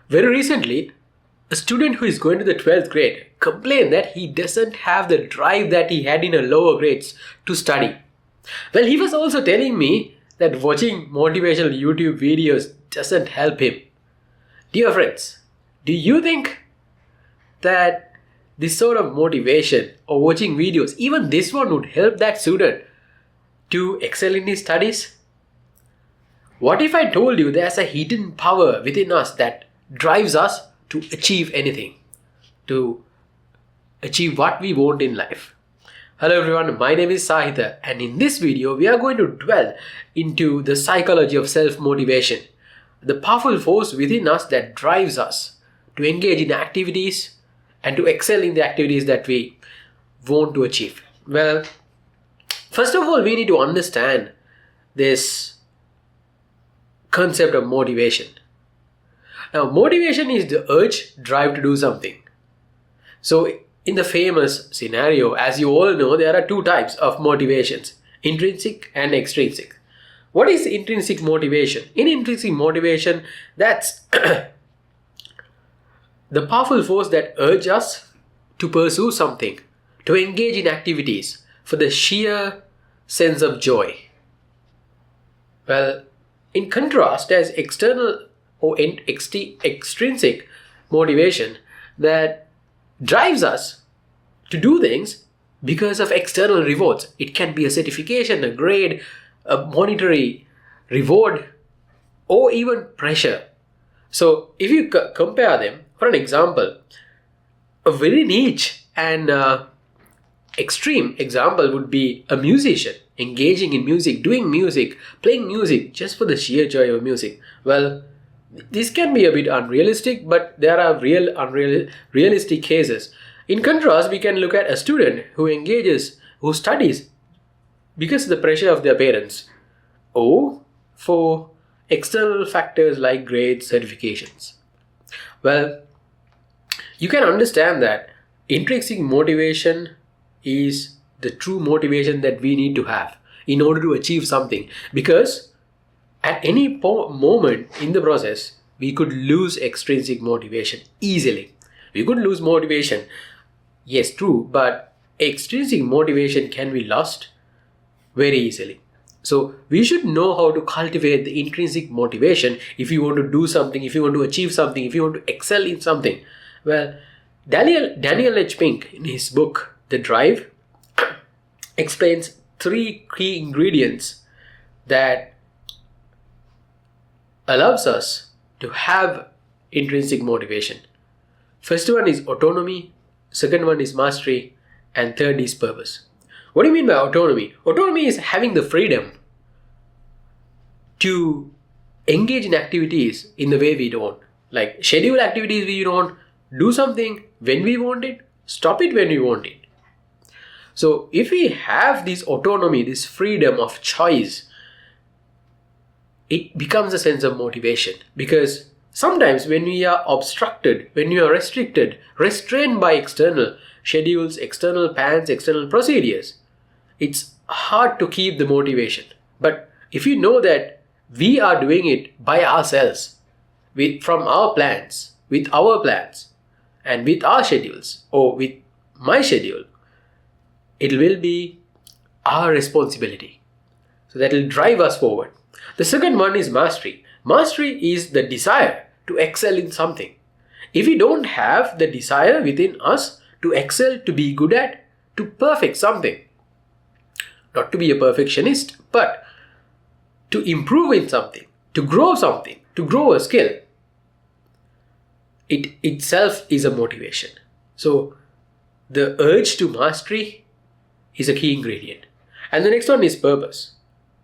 Very recently, a student who is going to the 12th grade complained that he doesn't have the drive that he had in a lower grades to study. Well, he was also telling me that watching motivational YouTube videos doesn't help him. Dear friends, do you think that this sort of motivation or watching videos, even this one, would help that student to excel in his studies? What if I told you there's a hidden power within us that drives us to achieve anything, to achieve what we want in life? Hello everyone, my name is Sahitha, and in this video we are going to dwell into the psychology of self-motivation, the powerful force within us that drives us to engage in activities and to excel in the activities that we want to achieve. Well, first of all, we need to understand this concept of motivation. Now, motivation is the urge, drive to do something. So, in the famous scenario, as you all know, there are two types of motivations, intrinsic and extrinsic. What is intrinsic motivation? In intrinsic motivation, that's the powerful force that urges us to pursue something, to engage in activities for the sheer sense of joy. Well, in contrast, there's external or extrinsic motivation that drives us to do things because of external rewards. It can be a certification, a grade, a monetary reward, or even pressure. So if you compare them, for an example, a very niche and extreme example would be a musician engaging in music, doing music, playing music just for the sheer joy of music. Well, this can be a bit unrealistic, but there are realistic cases. In contrast, we can look at a student who studies because of the pressure of their parents, or for external factors like grades, certifications. Well, you can understand that intrinsic motivation is the true motivation that we need to have in order to achieve something, because at any moment in the process, we could lose extrinsic motivation easily. We could lose motivation, yes, true, but extrinsic motivation can be lost very easily. So we should know how to cultivate the intrinsic motivation if you want to do something, if you want to achieve something, if you want to excel in something. Well, Daniel H. Pink, in his book, The Drive, explains 3 key ingredients that allows us to have intrinsic motivation. First one is autonomy, second one is mastery, and third is purpose. What do you mean by autonomy? Autonomy is having the freedom to engage in activities in the way we want. Like schedule activities we want, do something when we want it, stop it when we want it. So if we have this autonomy, this freedom of choice, it becomes a sense of motivation. Because sometimes when we are obstructed, when we are restrained by external schedules, external plans, external procedures, it's hard to keep the motivation. But if you know that we are doing it by ourselves, from our plans, with our plans, and with our schedules, or with my schedule, it will be our responsibility. So that will drive us forward. The second one is mastery. Mastery is the desire to excel in something. If we don't have the desire within us to excel, to be good at, to perfect something, not to be a perfectionist, but to improve in something, to grow a skill, it itself is a motivation. So the urge to mastery is a key ingredient. And the next one is purpose.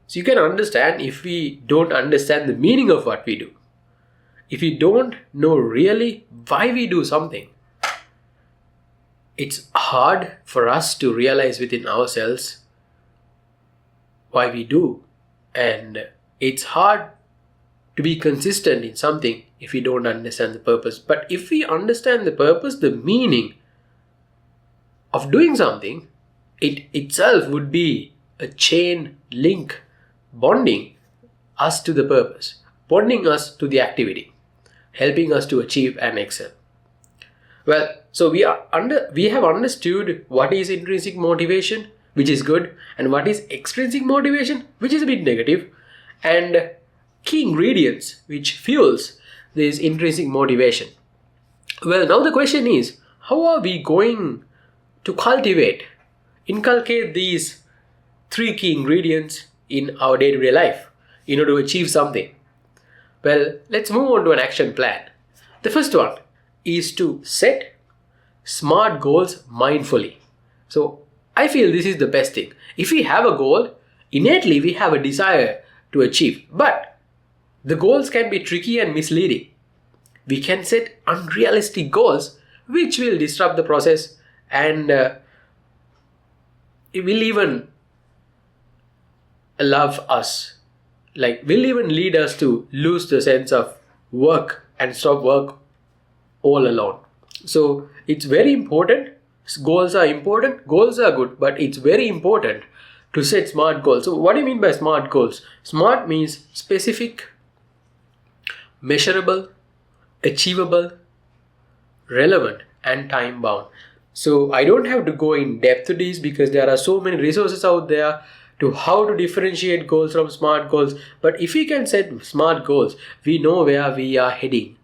So you can understand, if we don't understand the meaning of what we do, if we don't know really why we do something, it's hard for us to realize within ourselves why we do. And it's hard to be consistent in something if we don't understand the purpose. But if we understand the purpose, the meaning of doing something, it itself would be a chain link bonding us to the purpose, bonding us to the activity. helping us to achieve and excel. Well, so we have understood what is intrinsic motivation, which is good, and what is extrinsic motivation, which is a bit negative, and key ingredients which fuels this intrinsic motivation. Well, now the question is, how are we going to inculcate these 3 key ingredients in our day-to-day life in order to achieve something? Well, let's move on to an action plan. The first one is to set SMART goals mindfully. So I feel this is the best thing. If we have a goal, innately we have a desire to achieve, but the goals can be tricky and misleading. We can set unrealistic goals which will disrupt the process, and it will even will even lead us to lose the sense of work and stop work all alone. So it's very important. Goals are important, goals are good, but it's very important to set SMART goals. So what do you mean by SMART goals? SMART means specific, measurable, achievable, relevant, and time bound. So I don't have to go in depth to this because there are so many resources out there to how to differentiate goals from SMART goals. But if we can set SMART goals, we know where we are heading,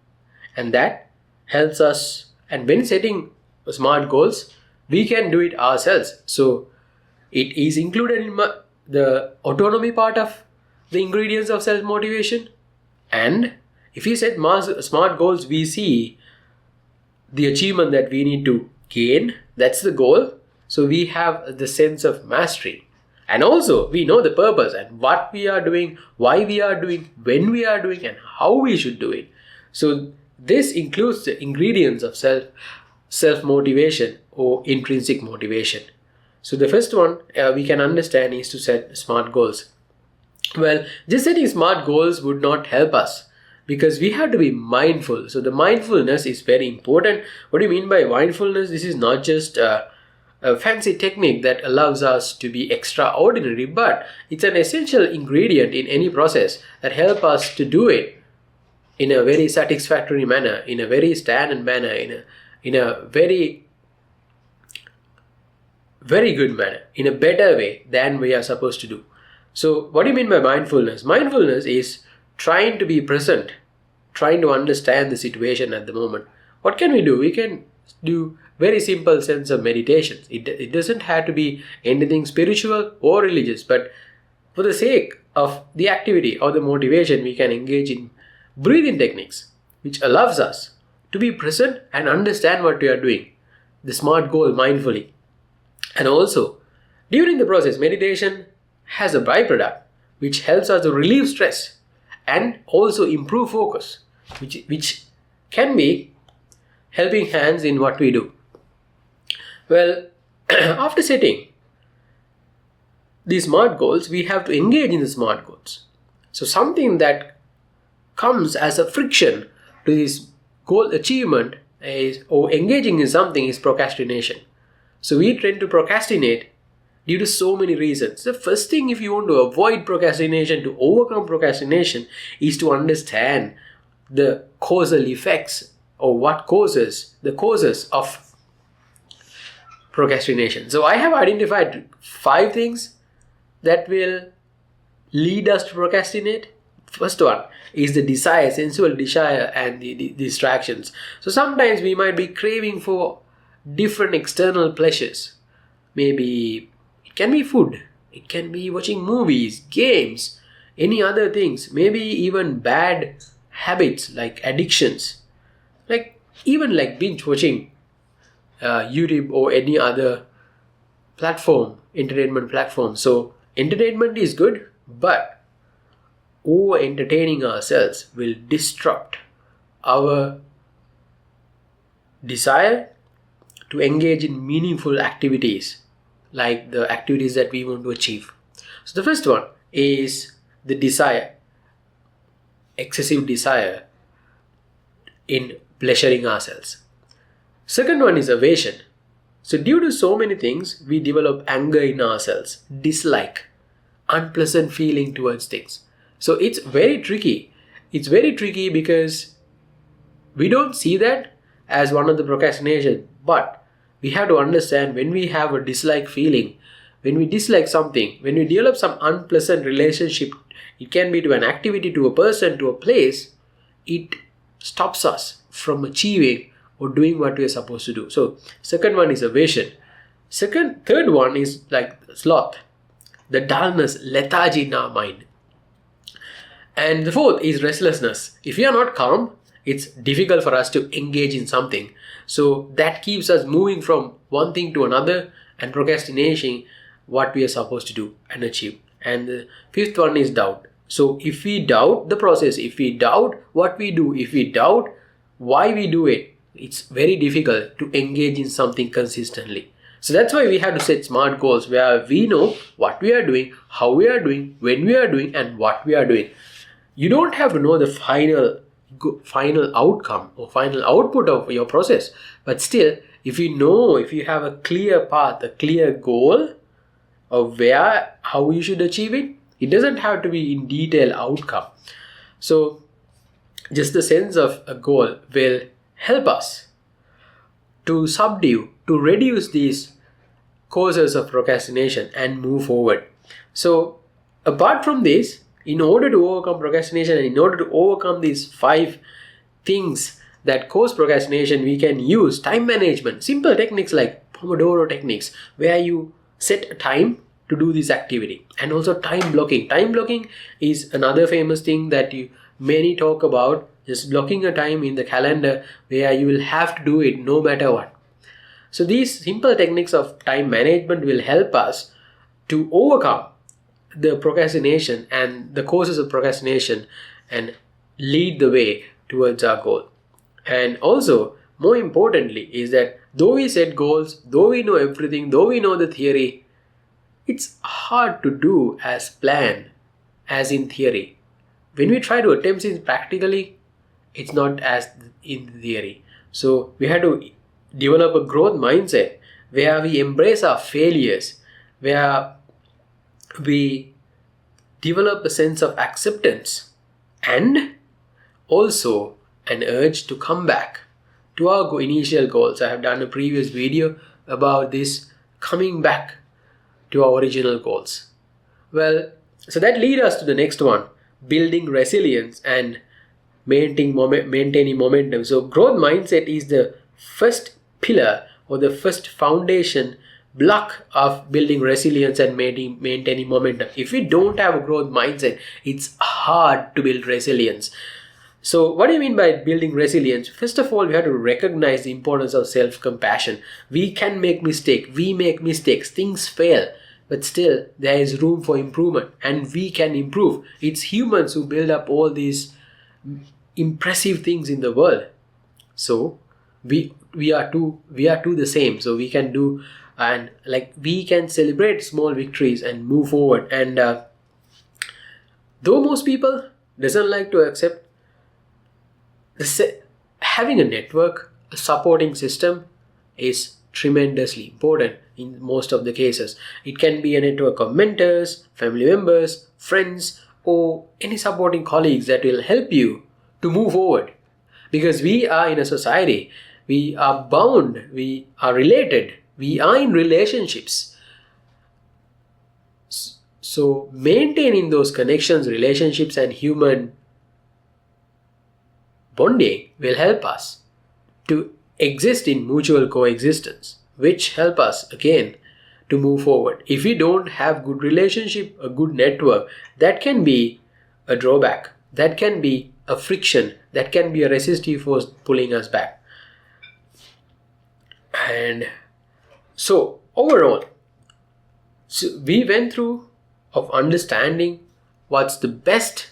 and that helps us. And when setting SMART goals, we can do it ourselves. So it is included in the autonomy part of the ingredients of self-motivation. And if we set SMART goals, we see the achievement that we need to gain. That's the goal. So we have the sense of mastery. And also we know the purpose and what we are doing, why we are doing, when we are doing, and how we should do it. So this includes the ingredients of self-motivation or intrinsic motivation. So the first one we can understand is to set SMART goals. Well, just setting SMART goals would not help us because we have to be mindful. So the mindfulness is very important. What do you mean by mindfulness? This is not just a fancy technique that allows us to be extraordinary, but it's an essential ingredient in any process that helps us to do it in a very satisfactory manner, in a very standard manner, in a very good manner, in a better way than we are supposed to do. So what do you mean by mindfulness? Mindfulness is trying to be present, trying to understand the situation at the moment. What can we do? We can do very simple sense of meditation. It doesn't have to be anything spiritual or religious, but for the sake of the activity or the motivation, we can engage in breathing techniques, which allows us to be present and understand what we are doing, the SMART goal mindfully. And also, during the process, meditation has a byproduct which helps us to relieve stress and also improve focus, which can be helping hands in what we do. Well, after setting these SMART goals, we have to engage in the SMART goals. So something that comes as a friction to this goal achievement or engaging in something is procrastination. So we tend to procrastinate due to so many reasons. The first thing, if you want to avoid procrastination, to overcome procrastination, is to understand the causal effects or what causes the causes of procrastination. So I have identified 5 things that will lead us to procrastinate. First one is the desire, sensual desire, and the distractions. So sometimes we might be craving for different external pleasures. Maybe it can be food, it can be watching movies, games, any other things, maybe even bad habits like addictions, like binge watching YouTube or any other entertainment platform. So entertainment is good, but over entertaining ourselves will disrupt our desire to engage in meaningful activities, like the activities that we want to achieve. So the first one is the desire, excessive desire in pleasuring ourselves. Second one is aversion. So due to so many things, we develop anger in ourselves, dislike, unpleasant feeling towards things. So it's very tricky. It's very tricky because We don't see that as one of the procrastination, but we have to understand when we have a dislike feeling, when we dislike something, when we develop some unpleasant relationship, it can be to an activity, to a person, to a place, it stops us from achieving or doing what we are supposed to do. So second one is aversion. Third one is like sloth, the dullness, lethargy in our mind. And the fourth is restlessness. If we are not calm, it's difficult for us to engage in something. So that keeps us moving from one thing to another and procrastinating what we are supposed to do and achieve. And the fifth one is doubt. So if we doubt the process, if we doubt what we do, if we doubt why we do it, it's very difficult to engage in something consistently. So that's why we have to set smart goals where we know what we are doing, how we are doing, when we are doing, and what we are doing. You don't have to know the final outcome or final output of your process. But still, if you have a clear path, a clear goal of how you should achieve it, it doesn't have to be in detail outcome. So just the sense of a goal will help us to subdue, to reduce these causes of procrastination and move forward. So apart from this, in order to overcome procrastination and in order to overcome these 5 things that cause procrastination, we can use time management, simple techniques like Pomodoro techniques, where you set a time to do this activity, and also time blocking. Time blocking is another famous thing that many talk about, just blocking a time in the calendar where you will have to do it no matter what. So these simple techniques of time management will help us to overcome the procrastination and the causes of procrastination and lead the way towards our goal. And also, more importantly, is that though we set goals, though we know everything, though we know the theory, it's hard to do as planned as in theory. When we try to attempt it practically, it's not as in theory. So we have to develop a growth mindset where we embrace our failures, where we develop a sense of acceptance and also an urge to come back to our initial goals. I have done a previous video about this, coming back to our original goals. Well, so that leads us to the next one, building resilience and maintaining momentum. So growth mindset is the first pillar or the first foundation block of building resilience and maintaining momentum. If we don't have a growth mindset, it's hard to build resilience. So what do you mean by building resilience? First of all, we have to recognize the importance of self-compassion. We can make mistakes. We make mistakes. Things fail. But still, there is room for improvement and we can improve. It's humans who build up all these impressive things in the world. So we are too the same. So we can do, and like we can celebrate small victories and move forward. And though most people doesn't like to accept, having a network, a supporting system is tremendously important in most of the cases. It can be a network of mentors, family members, friends, or any supporting colleagues that will help you to move forward. Because we are in a society, we are bound, we are related, we are in relationships. So maintaining those connections, relationships, and human bonding will help us to exist in mutual coexistence, which help us again to move forward. If we don't have good relationship, a good network, that can be a drawback, that can be a friction, that can be a resistive force pulling us back. And so overall, we went through of understanding what's the best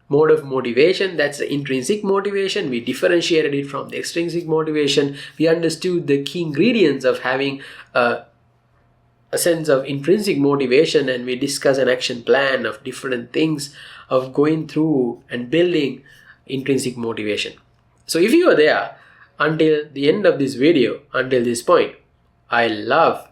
mode of motivation. That's the intrinsic motivation. We differentiated it from the extrinsic motivation. We understood the key ingredients of having a sense of intrinsic motivation, and we discussed an action plan of different things of going through and building intrinsic motivation. So if you are there until the end of this video, until this point, I love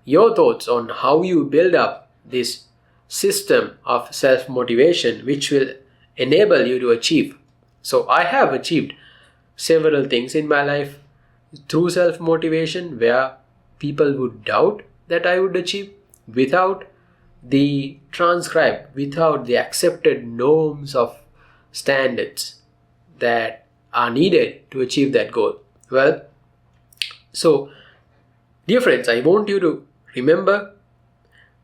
your thoughts on how you build up this system of self-motivation which will enable you to achieve. So I have achieved several things in my life through self-motivation where people would doubt that I would achieve without the transcribed, without the accepted norms of standards that are needed to achieve that goal. Well, so dear friends, I want you to remember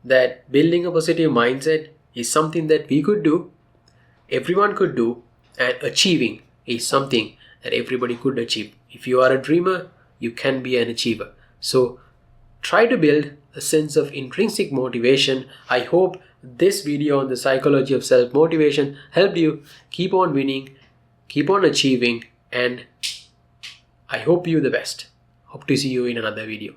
that building a positive mindset is something that we could do, everyone could do, and achieving is something that everybody could achieve. If you are a dreamer, you can be an achiever. So try to build a sense of intrinsic motivation. I hope this video on the psychology of self-motivation helped you keep on winning, keep on achieving, and I hope you the best. Hope to see you in another video.